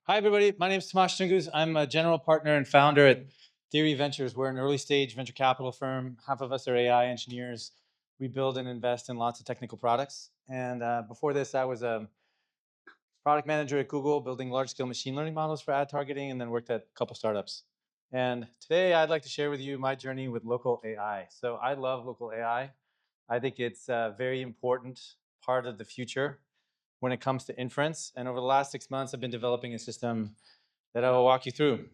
Hi, everybody. My name is Tomasz Tunguz. I'm a general partner and founder at Theory Ventures. We're an early stage venture capital firm. Half of us are AI engineers. We build and invest in lots of technical products. And before this, I was a product manager at Google, building large scale machine learning models for ad targeting, and then worked at a couple startups. And today, I'd like to share with you my journey with local AI. So I love local AI. I think it's a very important part of the future when it comes to inference. And over the last 6 months, I've been developing a system that I will walk you through.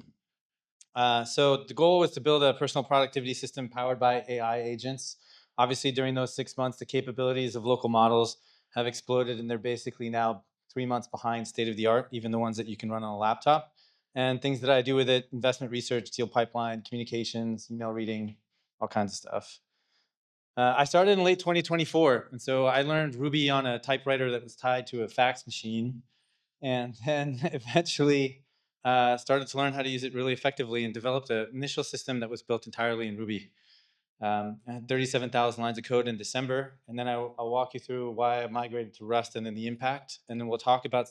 So the goal was to build a personal productivity system powered by AI agents. Obviously, during those 6 months, the capabilities of local models have exploded, and they're basically now 3 months behind state of the art, even the ones that you can run on a laptop. And things that I do with it: investment research, deal pipeline, communications, email reading, all kinds of stuff. I started in late 2024, and so I learned Ruby on a typewriter that was tied to a fax machine, and then eventually started to learn how to use it really effectively and developed an initial system that was built entirely in Ruby. I had 37,000 lines of code in December, and then I'll walk you through why I migrated to Rust and then the impact, and then we'll talk about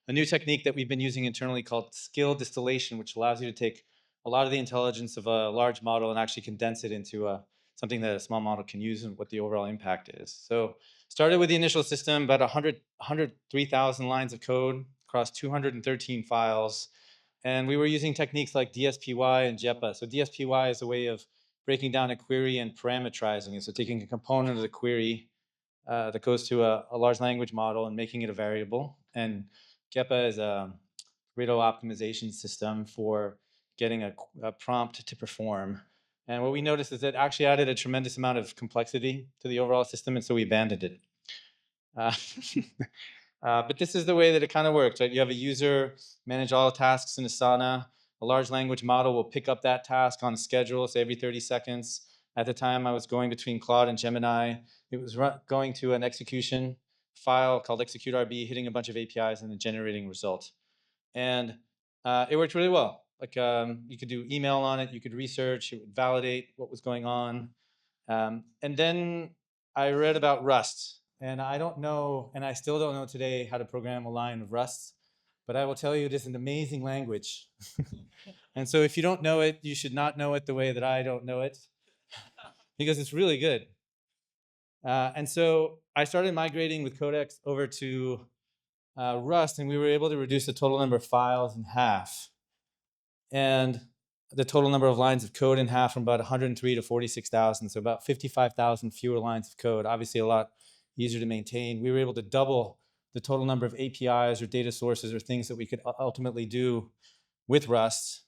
a new technique that we've been using internally called skill distillation, which allows you to take a lot of the intelligence of a large model and actually condense it into something that a small model can use and what the overall impact is. So started with the initial system, about 103,000 lines of code across 213 files. And we were using techniques like DSPY and JEPA. So DSPY is a way of breaking down a query and parameterizing it. So taking a component of the query that goes to a large language model and making it a variable. And JEPA is a Pareto optimization system for getting a prompt to perform. And what we noticed is that actually added a tremendous amount of complexity to the overall system, and so we abandoned it. Uh, but this is the way that it kind of works, right? You have a user manage all tasks in Asana. A large language model will pick up that task on a schedule, say every 30 seconds. At the time, I was going between Claude and Gemini. It was going to an execution file called execute.rb, hitting a bunch of APIs and then generating a result. And it worked really well. Like you could do email on it, you could research, it would validate what was going on. And then I read about Rust, and I don't know, and I still don't know today how to program a line of Rust, but I will tell you it is an amazing language. And so if you don't know it, you should not know it the way that I don't know it, because it's really good. And so I started migrating with Codex over to Rust, and we were able to reduce the total number of files in half, and the total number of lines of code in half from about 103 to 46,000, so about 55,000 fewer lines of code, obviously a lot easier to maintain. We were able to double the total number of APIs or data sources or things that we could ultimately do with Rust.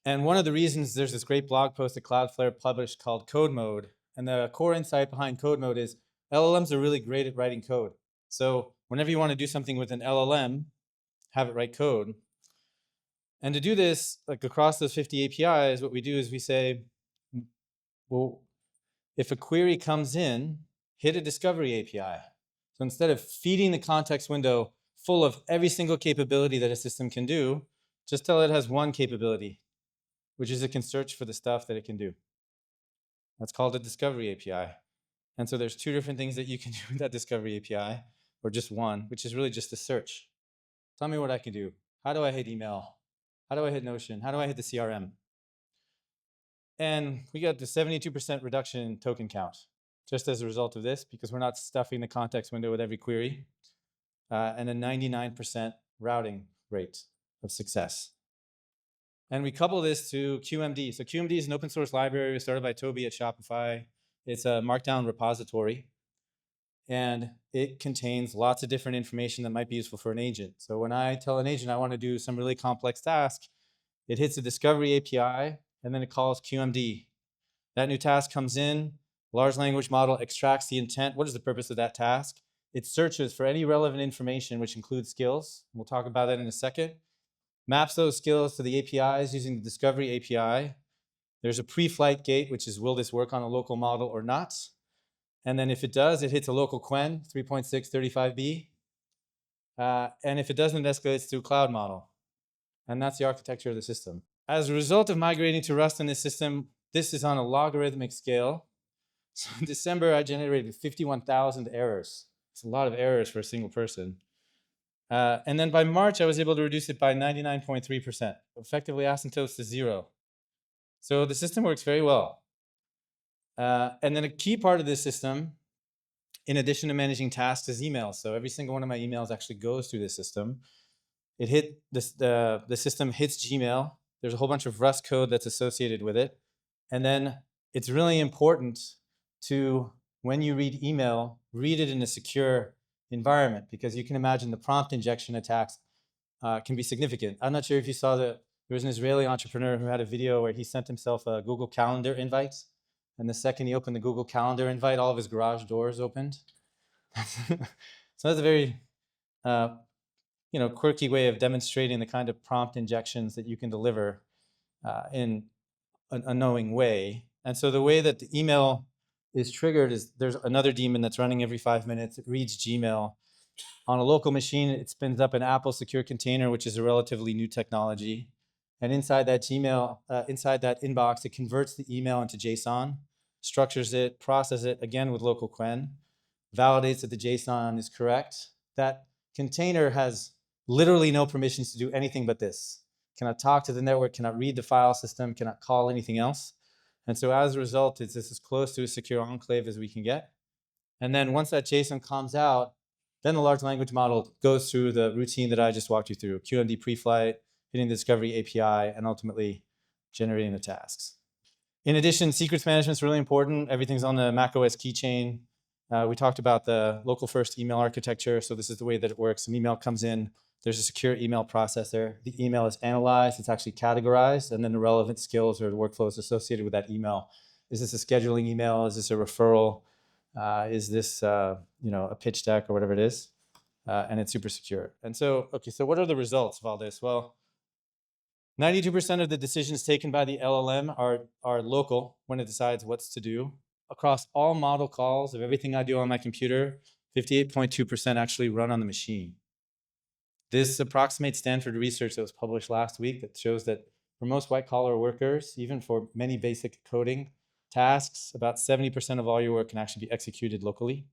And one of the reasons, there's this great blog post that Cloudflare published called Code Mode, and the core insight behind Code Mode is LLMs are really great at writing code. So whenever you want to do something with an LLM, have it write code. And to do this, like across those 50 APIs, what we do is we say, well, if a query comes in, hit a discovery API. So instead of feeding the context window full of every single capability that a system can do, just tell it has one capability, which is it can search for the stuff that it can do. That's called a discovery API. And so there's two different things that you can do with that discovery API, or just one, which is really just a search. Tell me what I can do. How do I hit email? How do I hit Notion? How do I hit the CRM? And we got the 72% reduction in token count just as a result of this, because we're not stuffing the context window with every query, and a 99% routing rate of success. And we couple this to QMD. So QMD is an open source library started by Toby at Shopify. It's a markdown repository, and it contains lots of different information that might be useful for an agent. So when I tell an agent I want to do some really complex task, it hits a discovery API, and then it calls QMD. That new task comes in, large language model extracts the intent. What is the purpose of that task? It searches for any relevant information, which includes skills. We'll talk about that in a second. Maps those skills to the APIs using the discovery API. There's a pre-flight gate, which is, will this work on a local model or not? And then if it does, it hits a local quen, 3.635B. And if it doesn't, it escalates to a cloud model. And that's the architecture of the system. As a result of migrating to Rust in this system, this is on a logarithmic scale. So in December, I generated 51,000 errors. It's a lot of errors for a single person. And then by March, I was able to reduce it by 99.3%, effectively asymptotes to zero. So the system works very well. And then a key part of this system, in addition to managing tasks, is emails. So every single one of my emails actually goes through this system. The system hits Gmail. There's a whole bunch of Rust code that's associated with it. And then it's really important to, when you read email, read it in a secure environment, because you can imagine the prompt injection attacks can be significant. I'm not sure if you saw that there was an Israeli entrepreneur who had a video where he sent himself a Google Calendar invite. And the second he opened the Google Calendar invite, all of his garage doors opened. So that's a very quirky way of demonstrating the kind of prompt injections that you can deliver in a knowing way. And so the way that the email is triggered is there's another daemon that's running every 5 minutes. It reads Gmail. On a local machine, it spins up an Apple secure container, which is a relatively new technology. And inside that Gmail, inside that inbox, it converts the email into JSON, structures it, processes it, again with local quen, validates that the JSON is correct. That container has literally no permissions to do anything but this. Cannot talk to the network, cannot read the file system, cannot call anything else. And so as a result, it's as close to a secure enclave as we can get. And then once that JSON comes out, then the large language model goes through the routine that I just walked you through, QMD pre-flight, hitting the discovery API, and ultimately generating the tasks. In addition, secrets management is really important. Everything's on the macOS keychain. We talked about the local first email architecture. So this is the way that it works. An email comes in, there's a secure email processor. The email is analyzed, it's actually categorized, and then the relevant skills or the workflows associated with that email. Is this a scheduling email? Is this a referral? Is this a pitch deck or whatever it is? And it's super secure. And so, okay, so what are the results of all this? Well, 92% of the decisions taken by the LLM are local when it decides what's to do. Across all model calls of everything I do on my computer, 58.2% actually run on the machine. This approximates Stanford research that was published last week that shows that for most white-collar workers, even for many basic coding tasks, about 70% of all your work can actually be executed locally.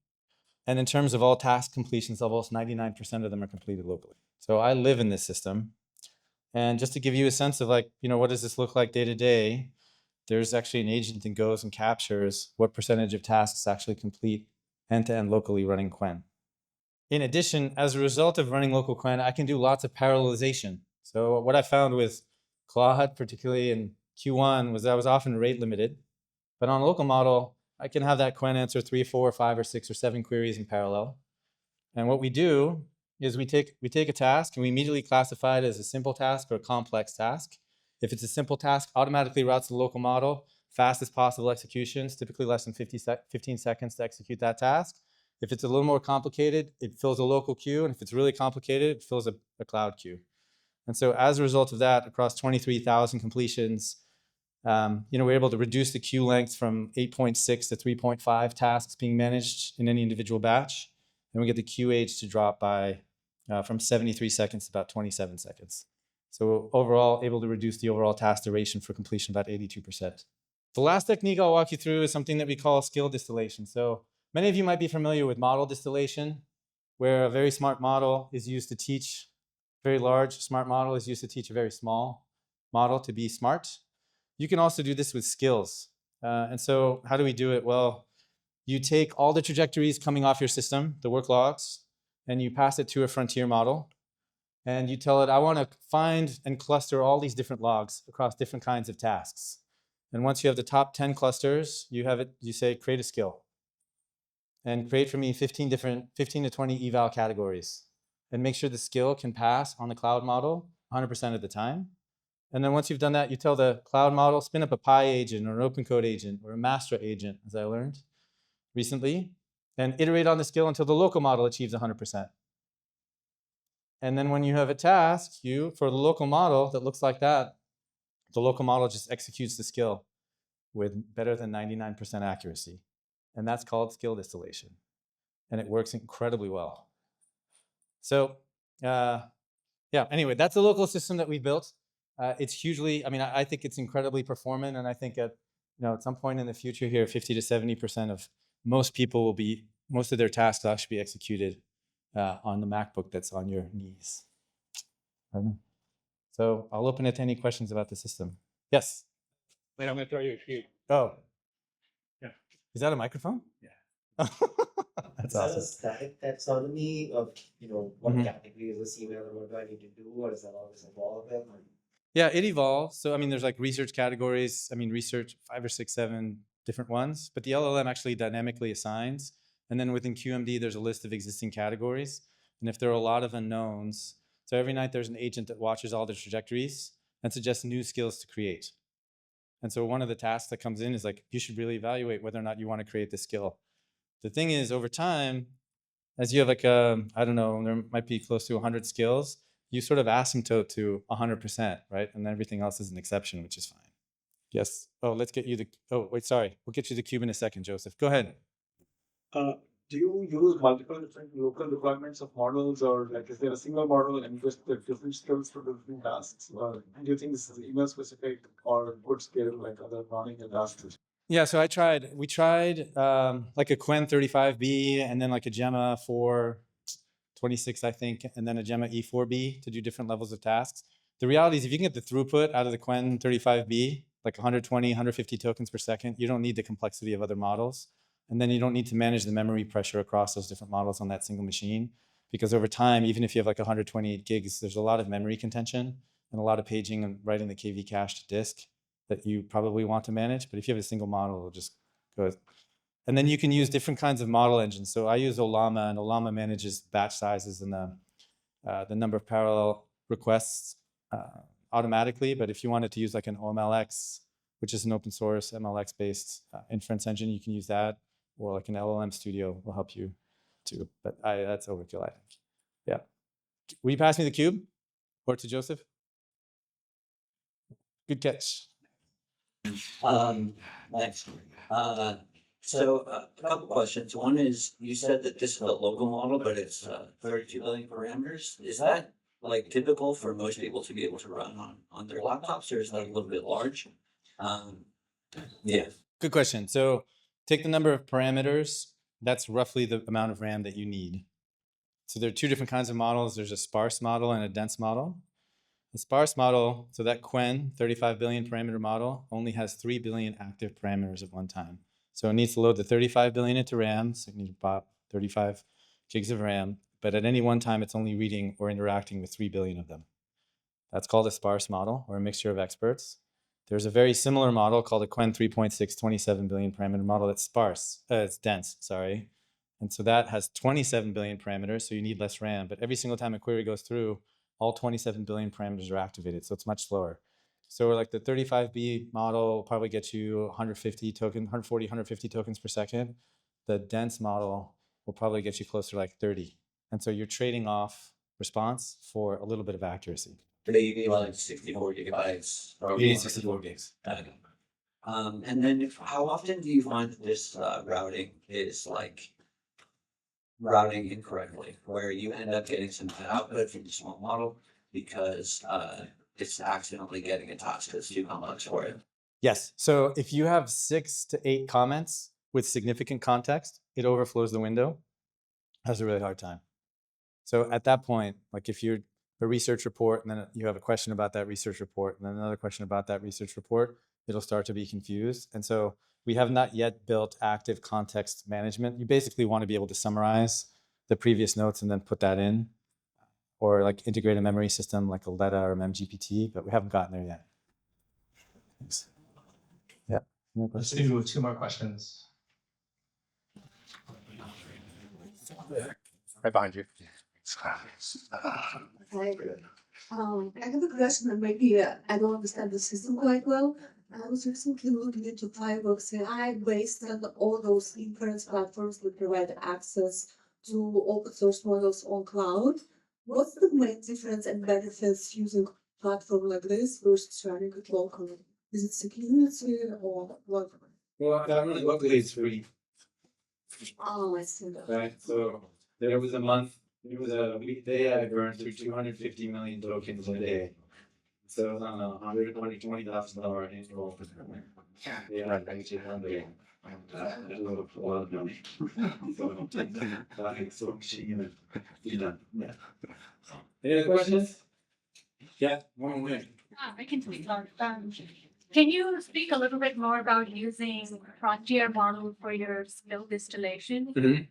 And in terms of all task completions, almost 99% of them are completed locally. So I live in this system. And just to give you a sense of what does this look like day to day, there's actually an agent that goes and captures what percentage of tasks actually complete end-to-end locally running quen. In addition, as a result of running local quen, I can do lots of parallelization. So what I found with Claude, particularly in Q1, was that I was often rate limited. But on a local model, I can have that quen answer 3, 4, 5, or 6, or 7 queries in parallel. And what we do is we take a task and we immediately classify it as a simple task or a complex task. If it's a simple task, automatically routes to the local model, fastest possible executions, typically less than 15 seconds to execute that task. If it's a little more complicated, it fills a local queue. And if it's really complicated, it fills a cloud queue. And so as a result of that, across 23,000 completions, we're able to reduce the queue length from 8.6 to 3.5 tasks being managed in any individual batch. And we get the queue age to drop by from 73 seconds to about 27 seconds. So overall, able to reduce the overall task duration for completion about 82%. The last technique I'll walk you through is something that we call skill distillation. So many of you might be familiar with model distillation, where a very smart model is used to teach, very large smart model is used to teach a very small model to be smart. You can also do this with skills. And so how do we do it? Well, you take all the trajectories coming off your system, the work logs, and you pass it to a frontier model. And you tell it, I want to find and cluster all these different logs across different kinds of tasks. And once you have the top 10 clusters, you say, create a skill. And create for me 15 to 20 eval categories. And make sure the skill can pass on the cloud model 100% of the time. And then once you've done that, you tell the cloud model, spin up a Pi agent or an OpenCode agent or a Mastra agent, as I learned recently, and iterate on the skill until the local model achieves 100%. And then when you have a task, for the local model that looks like that, the local model just executes the skill with better than 99% accuracy. And that's called skill distillation. And it works incredibly well. So anyway, that's the local system that we built. It's hugely, I think it's incredibly performant. And I think at some point in the future here, 50 to 70% of most people most of their tasks will actually be executed on the MacBook that's on your knees. So I'll open it to any questions about the system. Yes. Wait, I'm going to throw you a cube. Oh. Yeah. Is that a microphone? Yeah. That's Is that awesome. a static taxonomy of, what Mhm. category is this email and what do I need to do, or is that always evolving? Yeah, it evolves. So, I mean, there's like research categories. I mean, research 5 or 6, 7 different ones, but the LLM actually dynamically assigns. And then within QMD, there's a list of existing categories. And if there are a lot of unknowns, so every night there's an agent that watches all the trajectories and suggests new skills to create. And so one of the tasks that comes in is like, you should really evaluate whether or not you want to create this skill. The thing is, over time, as you have like, I don't know, there might be close to 100 skills, you sort of asymptote to 100%, right? And everything else is an exception, which is fine. Yes. Oh, let's get you the, oh, wait, sorry. We'll get you the cube in a second, Joseph. Go ahead. Do you use multiple different local deployments of models, or like is there a single model and just the different skills for different tasks? Or do you think this is email specific or would scale like other running and tasks? Yeah, so we tried like a Quen 35B and then like a Gemma 426, I think, and then a Gemma E4B to do different levels of tasks. The reality is if you can get the throughput out of the Quen 35B, like 120, 150 tokens per second, you don't need the complexity of other models. And then you don't need to manage the memory pressure across those different models on that single machine. Because over time, even if you have like 128 gigs, there's a lot of memory contention and a lot of paging and writing the KV cache to disk that you probably want to manage. But if you have a single model, it'll just go. And then you can use different kinds of model engines. So I use Olama, and Olama manages batch sizes and the number of parallel requests automatically. But if you wanted to use like an OMLX, which is an open source MLX-based inference engine, you can use that. Or like an LLM Studio will help you too. But that's overkill, I think. Yeah. Will you pass me the cube? Or to Joseph? Good catch. Thanks. So a couple questions. One is, you said that this is a local model, but it's 32 billion parameters. Is that like typical for most people to be able to run on their laptops, or is that a little bit large? Yeah. Good question. So take the number of parameters. That's roughly the amount of RAM that you need. So there are two different kinds of models. There's a sparse model and a dense model. The sparse model, so that Quen 35 billion parameter model only has 3 billion active parameters at one time. So it needs to load the 35 billion into RAM, so it needs to pop 35 gigs of RAM, but at any one time it's only reading or interacting with 3 billion of them. That's called a sparse model, or a mixture of experts. There's a very similar model called a Quen 3.6 27 billion parameter model that's sparse, it's dense, sorry. And so that has 27 billion parameters, so you need less RAM, but every single time a query goes through, all 27 billion parameters are activated, so it's much slower. So like the 35B model will probably get you 140, 150 tokens per second. The dense model will probably get you closer to like 30. And so you're trading off response for a little bit of accuracy. They need like 64 gigabytes. You need 64 gigs. Okay. And then how often do you find that this routing is like routing incorrectly, where you end up getting some output from the small model because it's accidentally getting a task that's too complex for it? Yes. So if you have 6 to 8 comments with significant context, it overflows the window. Has a really hard time. So at that point, like if you're a research report and then you have a question about that research report and then another question about that research report, it'll start to be confused. And so we have not yet built active context management. You basically want to be able to summarize the previous notes and then put that in, or like integrate a memory system like a Letta or MemGPT, but we haven't gotten there yet. Thanks. Yeah. Let's do 2 more questions. Right behind you. Hi. I have a question, and maybe I don't understand the system quite well. I was recently looking into Fireworks AI based on all those inference platforms that provide access to open source models on cloud. What's the main difference and benefits using a platform like this versus running it locally? Is it security or what? Well, running locally is free, Oh, I see that. right? So there was a weekday I burned through 250 million tokens a day. So I don't know, $120,000 annual. Yeah, right. Any other questions? Yeah, one more. I can speak on. Can you speak a little bit more about using frontier model for your skill distillation? Mhm.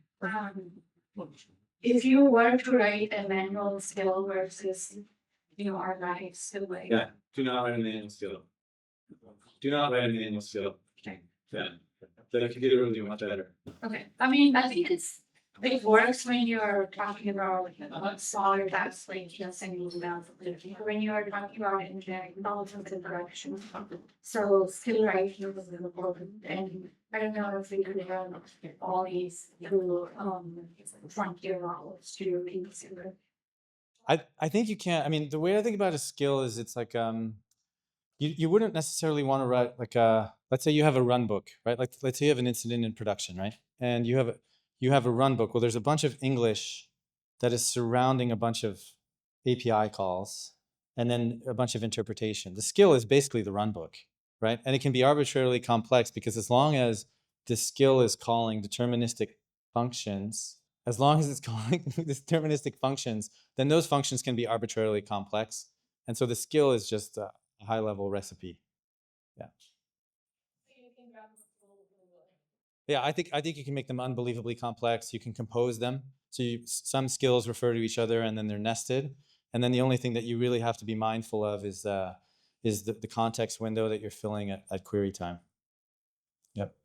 If you were to write a manual skill versus, automatic skill, like. Yeah, do not write a manual skill. Do not write a manual skill. Yeah, the computer will do much better. Okay, I mean, I think it works when you're talking about smaller tasks, like just single amounts of data. When you're talking about engineering, intelligence and production. So skill writing is important, and I don't know if we could have all these through frontier models to consider. I think you can't. I mean, the way I think about a skill is it's like you wouldn't necessarily want to write like let's say you have a run book, right? Like let's say you have an incident in production, right? And you have a run book. Well, there's a bunch of English that is surrounding a bunch of API calls and then a bunch of interpretation. The skill is basically the run book, right? And it can be arbitrarily complex because as long as the skill is calling deterministic functions, as long as it's calling deterministic functions, then those functions can be arbitrarily complex. And so the skill is just a high level recipe. Yeah. Yeah, I think you can make them unbelievably complex. You can compose them. So some skills refer to each other and then they're nested. And then the only thing that you really have to be mindful of is the context window that you're filling at query time. Yep.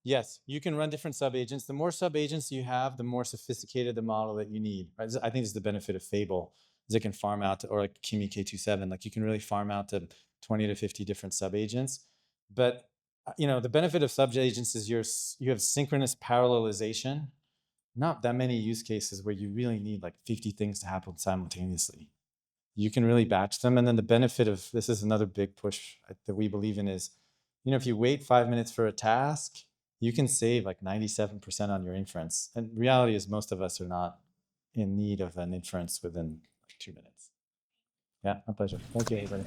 Yes, you can run different subagents. The more subagents you have, the more sophisticated the model that you need. Right? I think this is the benefit of Fable, is it can farm out to, or like Kimi K27, like you can really farm out to 20 to 50 different subagents. But the benefit of subagents is you have synchronous parallelization. Not that many use cases where you really need like 50 things to happen simultaneously. You can really batch them. And then the benefit of this is another big push that we believe in is, if you wait 5 minutes for a task, you can save like 97% on your inference. And reality is most of us are not in need of an inference within like 2 minutes. Yeah, my pleasure. Thank you, everybody.